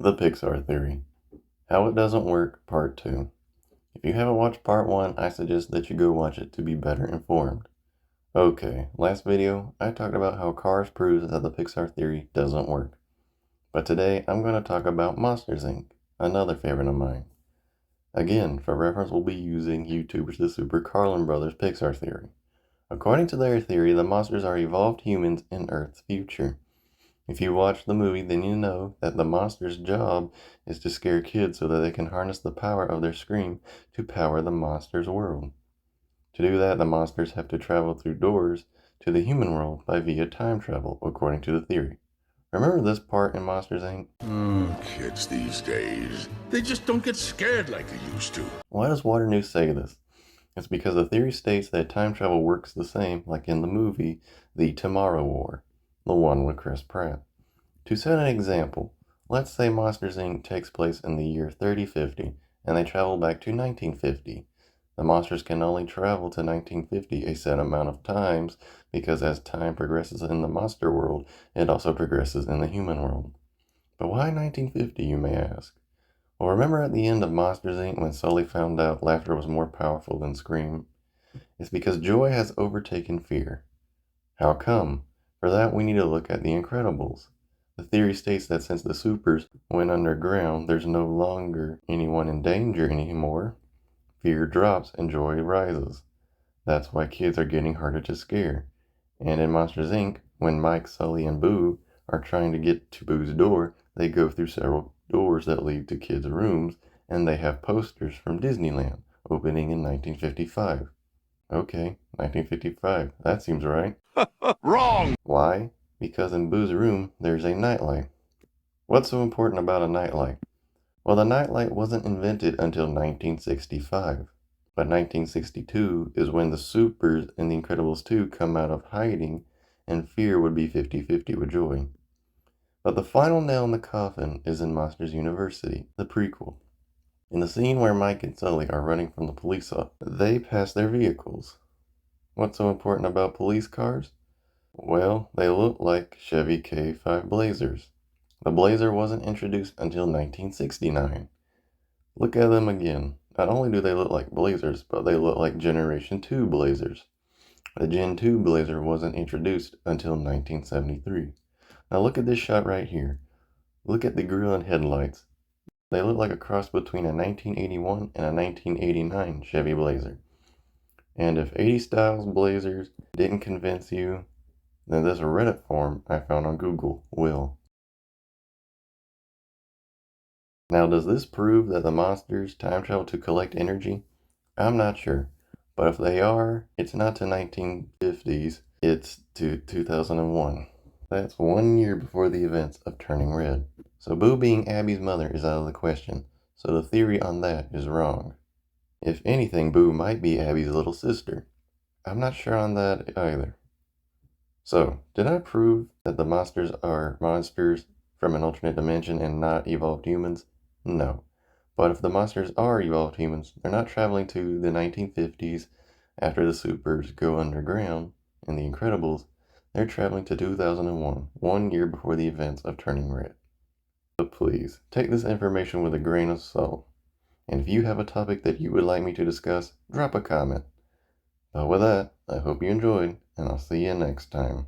The Pixar Theory. How It Doesn't Work, Part 2. If you haven't watched Part 1, I suggest that you go watch it to be better informed. Okay, last video, I talked about how Cars proves that the Pixar theory doesn't work. But today, I'm going to talk about Monsters, Inc., another favorite of mine. Again, for reference, we'll be using YouTuber's The Super Carlin Brothers Pixar theory. According to their theory, the monsters are evolved humans in Earth's future. If you watch the movie, then you know that the monster's job is to scare kids so that they can harness the power of their scream to power the monster's world. To do that, the monsters have to travel through doors to the human world by via time travel, according to the theory. Remember this part in Monsters, Inc.? Kids these days, they just don't get scared like they used to. Why does Water News say this? It's because the theory states that time travel works the same like in the movie The Tomorrow War, the one with Chris Pratt. To set an example, let's say Monsters, Inc. takes place in the year 3050 and they travel back to 1950. The monsters can only travel to 1950 a set amount of times because as time progresses in the monster world, it also progresses in the human world. But why 1950, you may ask? Well, remember at the end of Monsters, Inc. when Sully found out laughter was more powerful than scream? It's because joy has overtaken fear. How come? For that, we need to look at The Incredibles. The theory states that since the supers went underground, there's no longer anyone in danger anymore. Fear drops and joy rises. That's why kids are getting harder to scare. And in Monsters, Inc., when Mike, Sully, and Boo are trying to get to Boo's door, they go through several doors that lead to kids' rooms, and they have posters from Disneyland opening in 1955. Okay, 1955. That seems right. Wrong! Why? Because in Boo's room, there's a nightlight. What's so important about a nightlight? Well, the nightlight wasn't invented until 1965. But 1962 is when the supers in The Incredibles 2 come out of hiding, and fear would be 50-50 with joy. But the final nail in the coffin is in Monsters University, the prequel. In the scene where Mike and Sully are running from the police officer, they pass their vehicles. What's so important about police cars? Well, they look like Chevy K5 Blazers. The Blazer wasn't introduced until 1969. Look at them again. Not only do they look like Blazers, but they look like Generation 2 Blazers. The Gen 2 Blazer wasn't introduced until 1973. Now look at this shot right here. Look at the grille and headlights. They look like a cross between a 1981 and a 1989 Chevy Blazer. And if 80 styles Blazers didn't convince you, then this Reddit forum I found on Google will. Now, does this prove that the monsters time travel to collect energy? I'm not sure, but if they are, it's not to 1950s, it's to 2001. That's 1 year before the events of Turning Red. So Boo being Abby's mother is out of the question, so the theory on that is wrong. If anything, Boo might be Abby's little sister. I'm not sure on that either. So, did I prove that the monsters are monsters from an alternate dimension and not evolved humans? No. But if the monsters are evolved humans, they're not traveling to the 1950s after the supers go underground in The Incredibles. They're traveling to 2001, 1 year before the events of Turning Red. But please, take this information with a grain of salt. And if you have a topic that you would like me to discuss, drop a comment. But with that, I hope you enjoyed, and I'll see you next time.